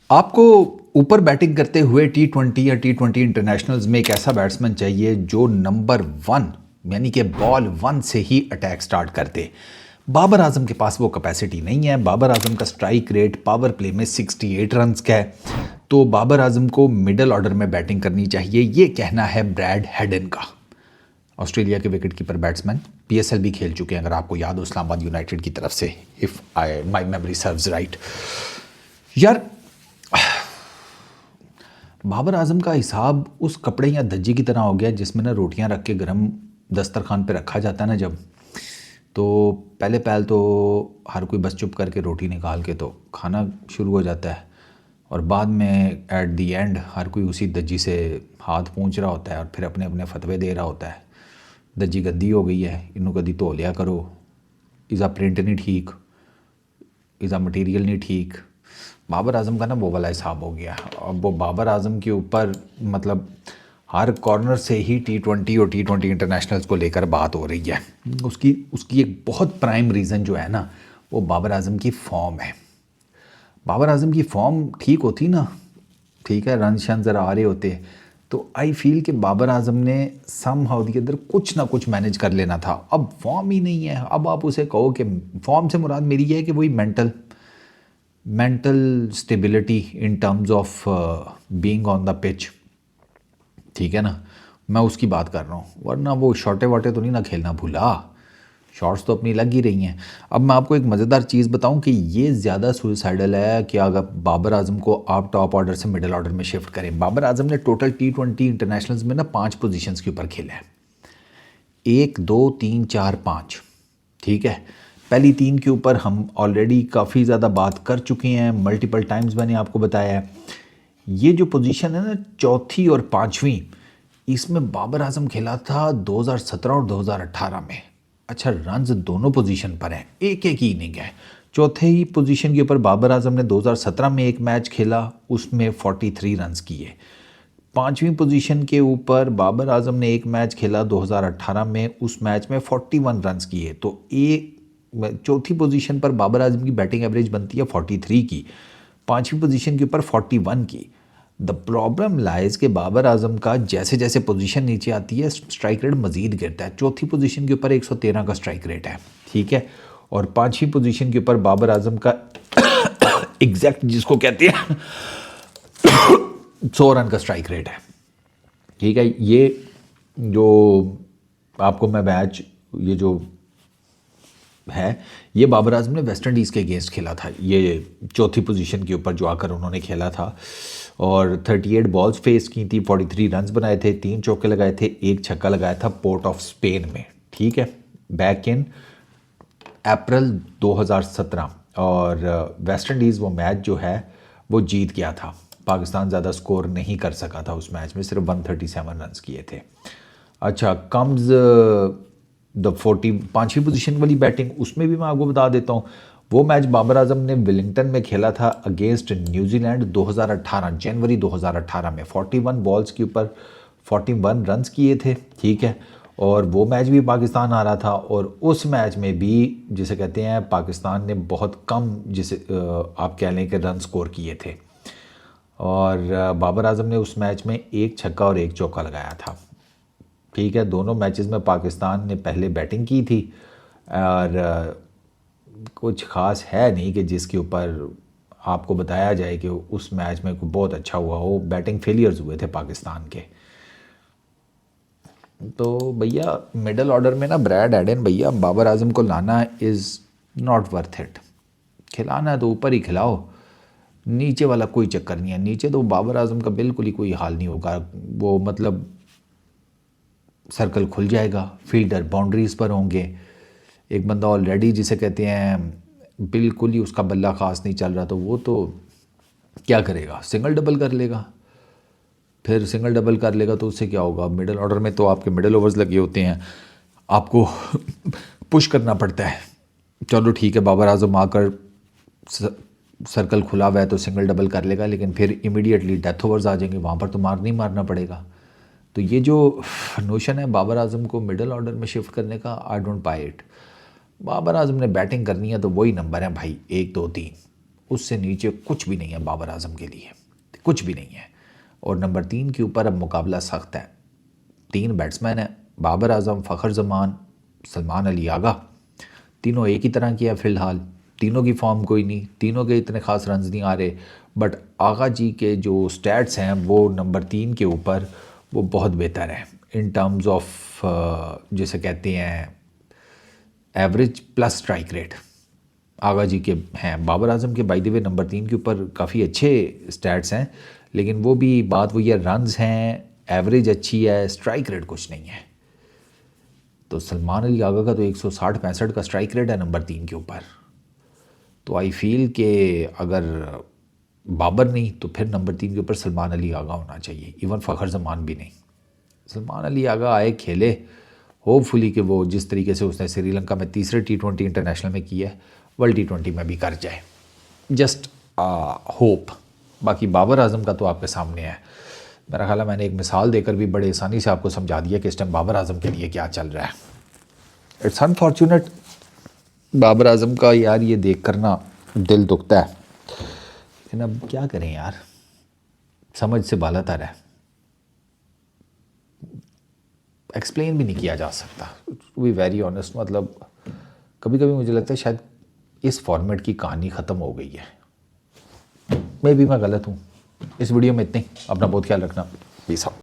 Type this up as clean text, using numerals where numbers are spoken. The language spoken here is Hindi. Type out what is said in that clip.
आपको ऊपर बैटिंग करते हुए T20 या T20 इंटरनेशनल्स में एक ऐसा बैट्समैन चाहिए जो नंबर 1 यानी कि बॉल 1 से ही अटैक स्टार्ट कर दे। बाबर आजम के पास वो कैपेसिटी नहीं है। बाबर आजम का स्ट्राइक रेट पावर प्ले में 68 रन्स का है, तो बाबर आजम को मिडल ऑर्डर में बैटिंग करनी चाहिए, ये कहना है ब्रैड हेडन का। ऑस्ट्रेलिया के विकेट कीपर बैट्समैन, PSL भी खेल चुके हैं अगर आपको याद हो, इस्लामाबाद यूनाइटेड की तरफ से, if my memory serves right. यार बाबर आजम का हिसाब उस कपड़े या धज्जी की तरह हो गया जिसमें ना रोटियां रख के गरम दस्तरखान पे रखा जाता है ना, जब तो पहले पहल तो हर कोई बस चुप करके रोटी निकाल के तो खाना शुरू हो जाता है, और बाद में एट दी एंड हर कोई उसी दज्जी से हाथ पूंछ रहा होता है और फिर अपने अपने फतवे दे रहा होता है। दज्जी गंदी हो गई है, इनू कदी धो लिया करो, इसका प्रिंट नहीं ठीक, इसका मटीरियल नहीं ठीक। बाबर आजम का ना वो वाला हिसाब हो गया। अब वो बाबर आजम के ऊपर मतलब हर कॉर्नर से ही T20 और T20 इंटरनेशनल्स को लेकर बात हो रही है। उसकी एक बहुत प्राइम रीज़न जो है ना, वो बाबर आजम की फॉर्म है। बाबर आजम की फॉर्म ठीक होती ना, ठीक है, रन शन ज़रा आ रहे होते, तो आई फील कि बाबर आजम ने सम हाउ दी अदर कुछ ना कुछ मैनेज कर लेना था। अब फॉर्म ही नहीं है। अब आप उसे कहो कि फॉर्म से मुराद मेरी ये है कि वही mental stability in terms of being on the pitch, ठीक है ना, मैं उसकी बात कर रहा हूँ। वरना वो शॉटे वाटे तो नहीं ना खेलना भूला, शॉट्स तो अपनी लग ही रही हैं। अब मैं आपको एक मज़ेदार चीज़ बताऊं कि ये ज़्यादा सुसाइडल है कि अगर बाबर आजम को आप टॉप ऑर्डर से मिडिल ऑर्डर में शिफ्ट करें। बाबर आजम ने टोटल T20 इंटरनेशनल्स में ना 5 पोजीशंस के ऊपर खेला है, 1 2 3 4 5, ठीक है। पहली 3 के ऊपर हम ऑलरेडी काफ़ी ज़्यादा बात कर चुके हैं, मल्टीपल टाइम्स मैंने आपको बताया है। ये जो पोजीशन है ना, चौथी और पाँचवीं, इसमें बाबर आजम खेला था 2017 और 2018 में। अच्छा, रन्स दोनों पोजीशन पर हैं, एक एक ही इनिंग है। चौथे ही पोजीशन के ऊपर बाबर आजम ने 2017 में एक मैच खेला, उसमें 43 रन्स किए। पाँचवीं पोजीशन के ऊपर बाबर आजम ने एक मैच खेला 2018 में, उस मैच में 41 रन्स किए। तो चौथी पोजीशन पर बाबर आजम की बैटिंग एवरेज बनती है 43 की, पाँचवीं पोजीशन के ऊपर 41 की। द प्रॉब्लम लाइज के बाबर आजम का जैसे जैसे पोजीशन नीचे आती है स्ट्राइक रेट मजीद गिरता है। चौथी पोजीशन के ऊपर 113 का स्ट्राइक रेट है, ठीक है, और पाँचवीं पोजीशन के ऊपर बाबर आजम का एग्जैक्ट जिसको कहते हैं 100 रन का स्ट्राइक रेट है, ठीक है। ये जो आपको मैं मैच ये जो है, ये बाबर आजम ने वेस्ट इंडीज़ के अगेंस्ट खेला था, ये चौथी पोजीशन के ऊपर जो आकर उन्होंने खेला था, और 38 बॉल्स फेस की थी, 43 रन्स बनाए थे, 3 चौके लगाए थे, 1 छक्का लगाया था पोर्ट ऑफ स्पेन में, ठीक है, बैक इन अप्रैल 2017। और वेस्ट इंडीज़ वो मैच जो है वो जीत गया था। पाकिस्तान ज़्यादा स्कोर नहीं कर सका था उस मैच में, सिर्फ 137 रन्स किए थे। अच्छा, कम्स द पाँचवीं पोजीशन वाली बैटिंग, उसमें भी मैं आपको बता देता हूँ, वो मैच बाबर आजम ने विलिंगटन में खेला था अगेंस्ट न्यूजीलैंड 2018, जनवरी 2018 में। 41 बॉल्स के ऊपर 41 रन्स किए थे, ठीक है, और वो मैच भी पाकिस्तान आ रहा था, और उस मैच में भी जिसे कहते हैं पाकिस्तान ने बहुत कम, जिसे आप कह लें कि रन स्कोर किए थे, और बाबर आजम ने उस मैच में 1 छक्का और 1 चौका लगाया था, ठीक है। दोनों मैचेस में पाकिस्तान ने पहले बैटिंग की थी, और कुछ ख़ास है नहीं कि जिसके ऊपर आपको बताया जाए कि उस मैच में कोई बहुत अच्छा हुआ हो। बैटिंग फेलियर्स हुए थे पाकिस्तान के। तो भैया मिडल ऑर्डर में ना ब्रैड हेडन भैया, बाबर आजम को लाना इज़ नॉट वर्थ इट। खिलाना है तो ऊपर ही खिलाओ, नीचे वाला कोई चक्कर नहीं है। नीचे तो बाबर आजम का बिल्कुल ही कोई हाल नहीं होगा। वो मतलब सर्कल खुल जाएगा, फील्डर बाउंड्रीज़ पर होंगे, एक बंदा ऑलरेडी जिसे कहते हैं बिल्कुल ही उसका बल्ला ख़ास नहीं चल रहा, तो वो तो क्या करेगा, सिंगल डबल कर लेगा। फिर सिंगल डबल कर लेगा तो उससे क्या होगा, मिडल ऑर्डर में तो आपके मिडल ओवर्स लगे होते हैं, आपको पुश करना पड़ता है। चलो ठीक है, बाबर आजम आकर सर्कल खुला हुआ है तो सिंगल डबल कर लेगा, लेकिन फिर इमीडिएटली डेथ ओवर्स आ जाएंगे, वहाँ पर तो मारना पड़ेगा। तो ये जो नोशन है बाबर आजम को मिडल ऑर्डर में शिफ्ट करने का, I don't buy it. Babar Azam ने बैटिंग करनी है तो वही नंबर है भाई, 1 2 3, उससे नीचे कुछ भी नहीं है बाबर आजम के लिए, कुछ भी नहीं है। और नंबर 3 के ऊपर अब मुकाबला सख्त है। 3 बैट्समैन हैं, बाबर आजम, फ़खर जमान, सलमान अली आगा। तीनों एक ही तरह की है फ़िलहाल, तीनों की फॉर्म कोई नहीं, तीनों के इतने ख़ास रन नहीं आ रहे। बट आगा जी के जो स्टैट्स हैं वो नंबर 3 के ऊपर वो बहुत बेहतर है इन टर्म्स ऑफ जिसे कहते हैं एवरेज प्लस स्ट्राइक रेट। आगा जी के हैं, बाबर आजम के बाय द वे नंबर 3 के ऊपर काफ़ी अच्छे स्टैट्स हैं, लेकिन वो भी बात वही है, रन्स हैं, एवरेज अच्छी है, स्ट्राइक रेट कुछ नहीं है। तो सलमान अली आगा का तो 160-65 का स्ट्राइक रेट है नंबर 3 के ऊपर। तो आई फील कि अगर बाबर नहीं तो फिर नंबर 3 के ऊपर सलमान अली आगा होना चाहिए, इवन फ़खर जमान भी नहीं। सलमान अली आगा आए, खेले, होपफुली कि वो जिस तरीके से उसने श्रीलंका में तीसरे T20 इंटरनेशनल में किया है वर्ल्ड T20 में भी कर जाए। Just hope. बाकी बाबर आजम का तो आपके सामने है। मेरा ख्याल है मैंने एक मिसाल देकर भी बड़े आसानी से आपको समझा दिया कि इस टाइम बाबर आजम के लिए क्या चल रहा है। इट्स अनफॉर्चुनेट बाबर आजम का यार, ये देख कर ना दिल दुखता है, लेकिन अब क्या करें यार, समझ से बालातर है, एक्सप्लेन भी नहीं किया जा सकता टू बी वेरी ऑनेस्ट। मतलब कभी कभी मुझे लगता है शायद इस फॉर्मेट की कहानी ख़त्म हो गई है। मैं गलत हूँ। इस वीडियो में इतने, अपना बहुत ख्याल रखना। Peace out.